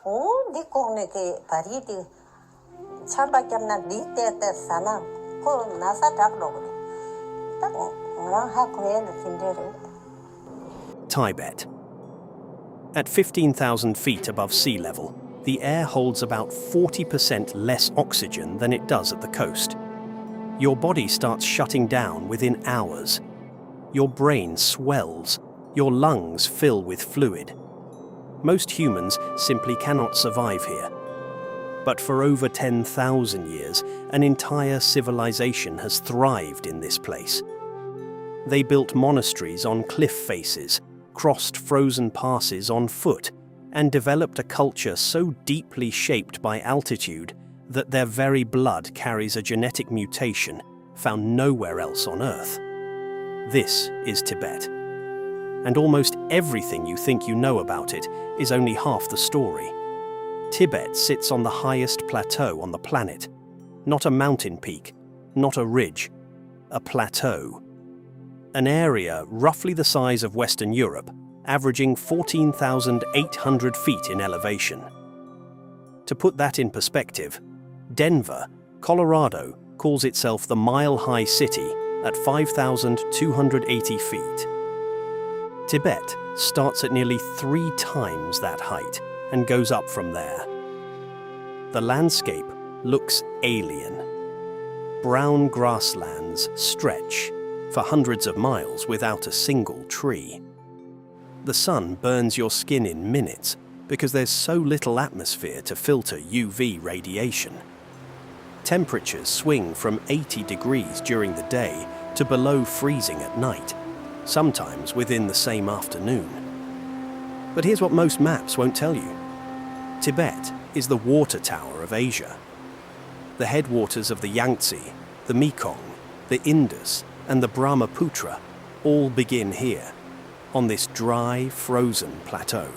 Oh, di ko ne ke pariti chamba kamna di te sana ko nasa tak lo ni. Tak ngrang ha ko en tindere. Tibet. At 15,000 feet above sea level, the air holds about 40% less oxygen than it does at the coast. Your body starts shutting down within hours. Your brain swells, your lungs fill with fluid. Most humans simply cannot survive here. But for over 10,000 years, an entire civilization has thrived in this place. They built monasteries on cliff faces, crossed frozen passes on foot, and developed a culture so deeply shaped by altitude that their very blood carries a genetic mutation found nowhere else on Earth. This is Tibet. And almost everything you think you know about it is only half the story. Tibet sits on the highest plateau on the planet. Not a mountain peak, not a ridge, a plateau. An area roughly the size of Western Europe, averaging 14,800 feet in elevation. To put that in perspective, Denver, Colorado, calls itself the Mile High City at 5,280 feet. Tibet starts at nearly 3 times that height and goes up from there. The landscape looks alien. Brown grasslands stretch for hundreds of miles without a single tree. The sun burns your skin in minutes because there's so little atmosphere to filter UV radiation. Temperatures swing from 80 degrees during the day to below freezing at night, sometimes within the same afternoon. But here's what most maps won't tell you. Tibet is the water tower of Asia. The headwaters of the Yangtze, the Mekong, the Indus, and the Brahmaputra all begin here, on this dry, frozen plateau.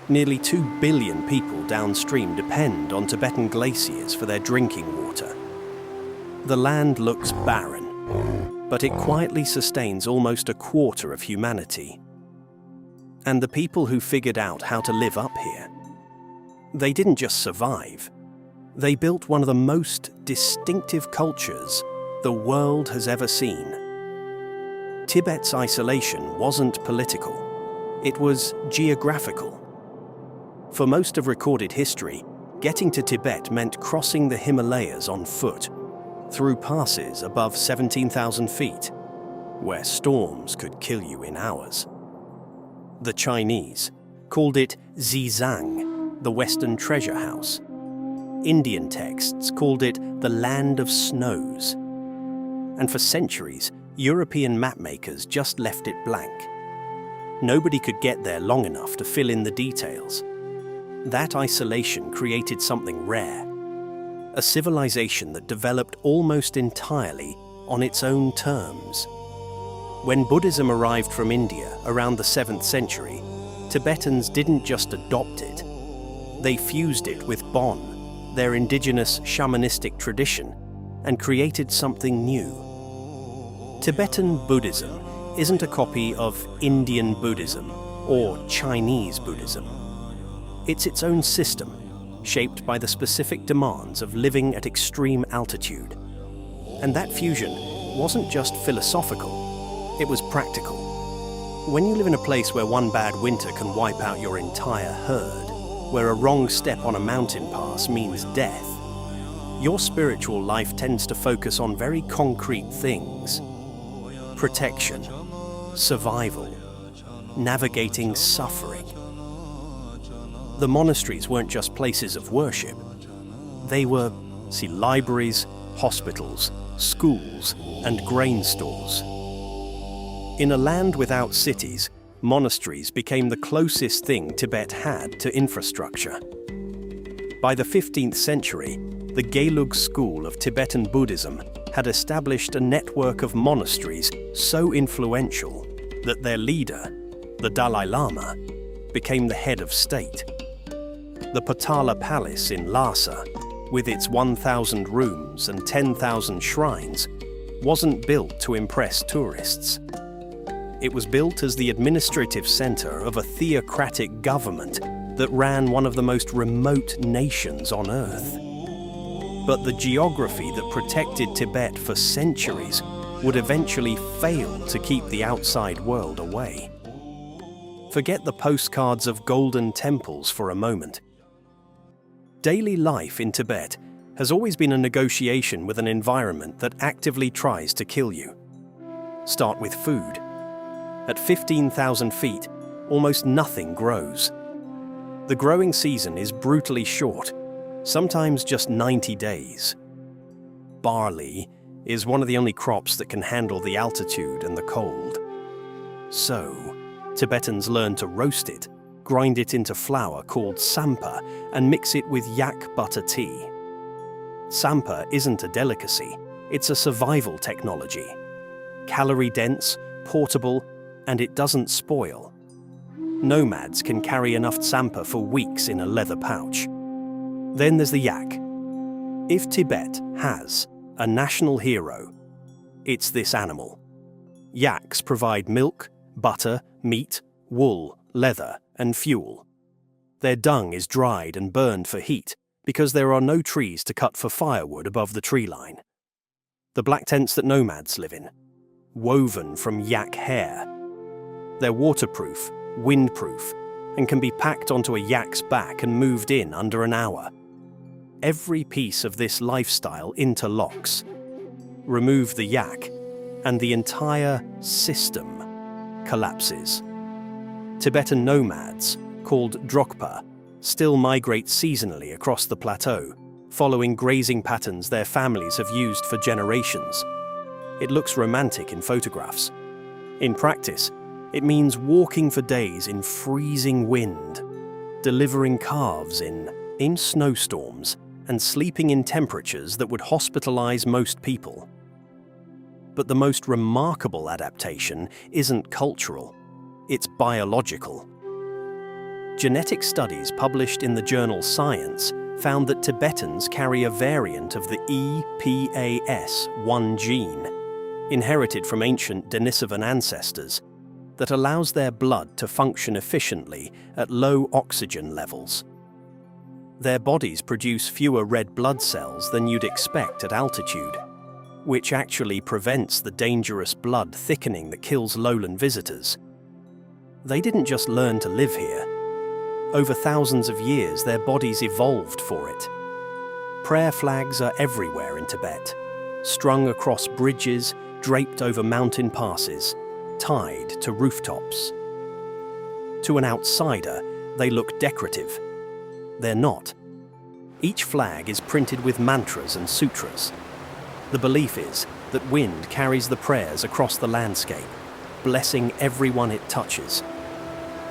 Nearly 2 billion people downstream depend on Tibetan glaciers for their drinking water. The land looks barren, but it quietly sustains almost a quarter of humanity. And the people who figured out how to live up here, they didn't just survive. They built one of the most distinctive cultures the world has ever seen. Tibet's isolation wasn't political, it was geographical. For most of recorded history, getting to Tibet meant crossing the Himalayas on foot, through passes above 17,000 feet, where storms could kill you in hours. The Chinese called it Xizang, the Western Treasure House. Indian texts called it the Land of Snows. And for centuries, European mapmakers just left it blank. Nobody could get there long enough to fill in the details. That isolation created something rare, a civilization that developed almost entirely on its own terms. When Buddhism arrived from India around the 7th century, Tibetans didn't just adopt it. They fused it with Bon, their indigenous shamanistic tradition, and created something new. Tibetan Buddhism isn't a copy of Indian Buddhism or Chinese Buddhism. It's its own system, shaped by the specific demands of living at extreme altitude. And that fusion wasn't just philosophical, it was practical. When you live in a place where one bad winter can wipe out your entire herd, where a wrong step on a mountain pass means death, your spiritual life tends to focus on very concrete things. Protection, survival, navigating suffering. The monasteries weren't just places of worship. They were, libraries, hospitals, schools, and grain stores. In a land without cities, monasteries became the closest thing Tibet had to infrastructure. By the 15th century, the Gelug school of Tibetan Buddhism had established a network of monasteries so influential that their leader, the Dalai Lama, became the head of state. The Potala Palace in Lhasa, with its 1,000 rooms and 10,000 shrines, wasn't built to impress tourists. It was built as the administrative center of a theocratic government that ran one of the most remote nations on Earth. But the geography that protected Tibet for centuries would eventually fail to keep the outside world away. Forget the postcards of golden temples for a moment. Daily life in Tibet has always been a negotiation with an environment that actively tries to kill you. Start with food. At 15,000 feet, almost nothing grows. The growing season is brutally short, sometimes just 90 days. Barley is one of the only crops that can handle the altitude and the cold. So, Tibetans learn to roast it, grind it into flour called sampa, and mix it with yak butter tea. Sampa isn't a delicacy, it's a survival technology. Calorie-dense, portable, and it doesn't spoil. Nomads can carry enough sampa for weeks in a leather pouch. Then there's the yak. If Tibet has a national hero, it's this animal. Yaks provide milk, butter, meat, wool, leather, and fuel. Their dung is dried and burned for heat because there are no trees to cut for firewood above the tree line. The black tents that nomads live in, woven from yak hair. They're waterproof, windproof, and can be packed onto a yak's back and moved in under an hour. Every piece of this lifestyle interlocks. Remove the yak, and the entire system collapses. Tibetan nomads, called Drokpa, still migrate seasonally across the plateau, following grazing patterns their families have used for generations. It looks romantic in photographs. In practice, it means walking for days in freezing wind, delivering calves in snowstorms, and sleeping in temperatures that would hospitalize most people. But the most remarkable adaptation isn't cultural, it's biological. Genetic studies published in the journal Science found that Tibetans carry a variant of the EPAS1 gene, inherited from ancient Denisovan ancestors, that allows their blood to function efficiently at low oxygen levels. Their bodies produce fewer red blood cells than you'd expect at altitude, which actually prevents the dangerous blood thickening that kills lowland visitors. They didn't just learn to live here. Over thousands of years, their bodies evolved for it. Prayer flags are everywhere in Tibet, strung across bridges, draped over mountain passes, tied to rooftops. To an outsider, they look decorative. They're not. Each flag is printed with mantras and sutras. The belief is that wind carries the prayers across the landscape, blessing everyone it touches.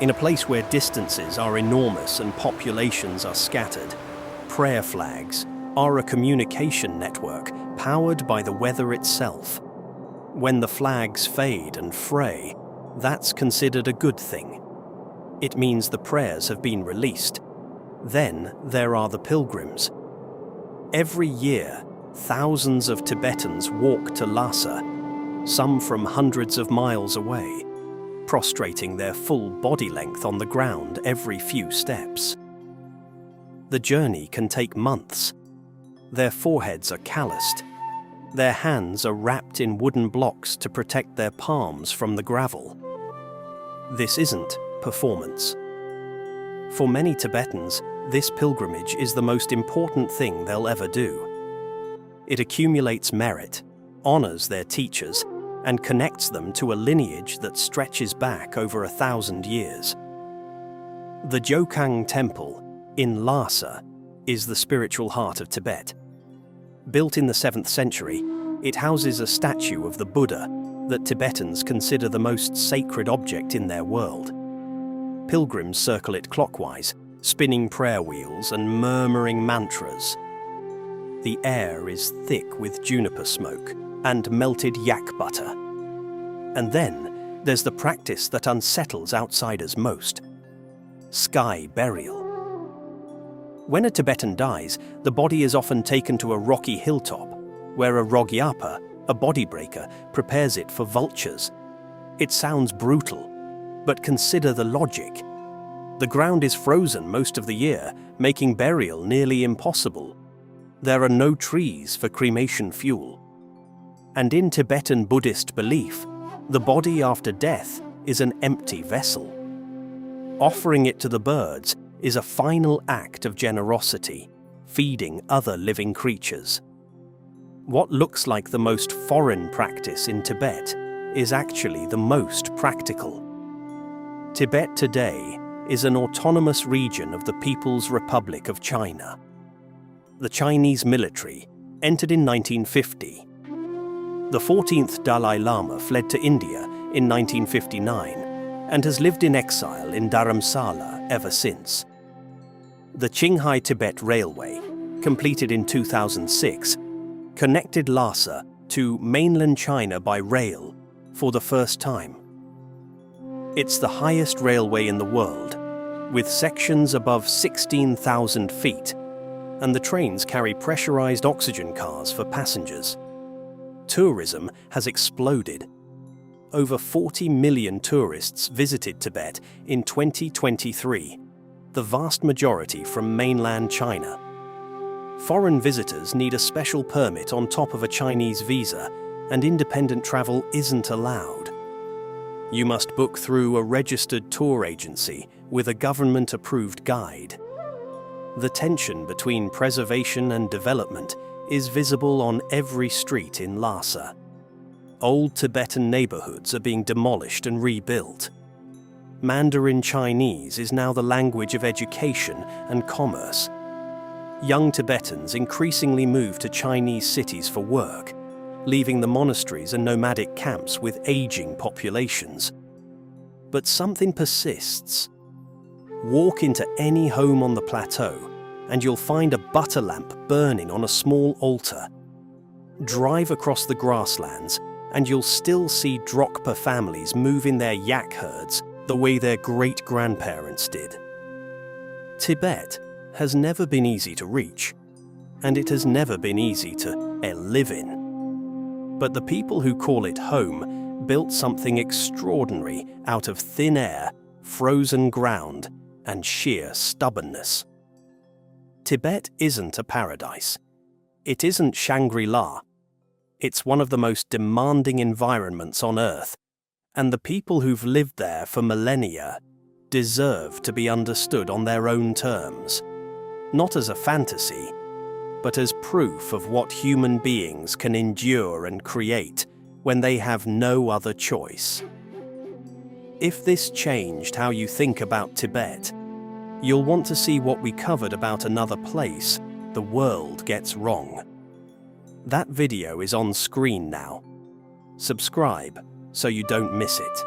In a place where distances are enormous and populations are scattered, prayer flags are a communication network powered by the weather itself. When the flags fade and fray, that's considered a good thing. It means the prayers have been released. Then there are the pilgrims. Every year, thousands of Tibetans walk to Lhasa, some from hundreds of miles away, prostrating their full body length on the ground every few steps. The journey can take months. Their foreheads are calloused. Their hands are wrapped in wooden blocks to protect their palms from the gravel. This isn't performance. For many Tibetans, this pilgrimage is the most important thing they'll ever do. It accumulates merit, honors their teachers, and connects them to a lineage that stretches back over 1,000 years. The Jokang Temple in Lhasa is the spiritual heart of Tibet. Built in the 7th century, it houses a statue of the Buddha that Tibetans consider the most sacred object in their world. Pilgrims circle it clockwise, spinning prayer wheels and murmuring mantras. The air is thick with juniper smoke and melted yak butter. And then there's the practice that unsettles outsiders most: sky burial. When a Tibetan dies, the body is often taken to a rocky hilltop, where a rogyapa, a body breaker, prepares it for vultures. It sounds brutal, but consider the logic. The ground is frozen most of the year, making burial nearly impossible. There are no trees for cremation fuel. And in Tibetan Buddhist belief, the body after death is an empty vessel. Offering it to the birds is a final act of generosity, feeding other living creatures. What looks like the most foreign practice in Tibet is actually the most practical. Tibet today is an autonomous region of the People's Republic of China. The Chinese military entered in 1950. The 14th Dalai Lama fled to India in 1959 and has lived in exile in Dharamsala ever since. The Qinghai-Tibet Railway, completed in 2006, connected Lhasa to mainland China by rail for the first time. It's the highest railway in the world, with sections above 16,000 feet, and the trains carry pressurized oxygen cars for passengers. Tourism has exploded. Over 40 million tourists visited Tibet in 2023, the vast majority from mainland China. Foreign visitors need a special permit on top of a Chinese visa, and independent travel isn't allowed. You must book through a registered tour agency with a government-approved guide. The tension between preservation and development is visible on every street in Lhasa. Old Tibetan neighborhoods are being demolished and rebuilt. Mandarin Chinese is now the language of education and commerce. Young Tibetans increasingly move to Chinese cities for work, leaving the monasteries and nomadic camps with aging populations. But something persists. Walk into any home on the plateau, and you'll find a butter lamp burning on a small altar. Drive across the grasslands, and you'll still see Drokpa families moving their yak herds the way their great-grandparents did. Tibet has never been easy to reach, and it has never been easy to live in. But the people who call it home built something extraordinary out of thin air, frozen ground, and sheer stubbornness. Tibet isn't a paradise. It isn't Shangri-La. It's one of the most demanding environments on Earth, and the people who've lived there for millennia deserve to be understood on their own terms, not as a fantasy, but as proof of what human beings can endure and create when they have no other choice. If this changed how you think about Tibet, you'll want to see what we covered about another place the world gets wrong. That video is on screen now. Subscribe so you don't miss it.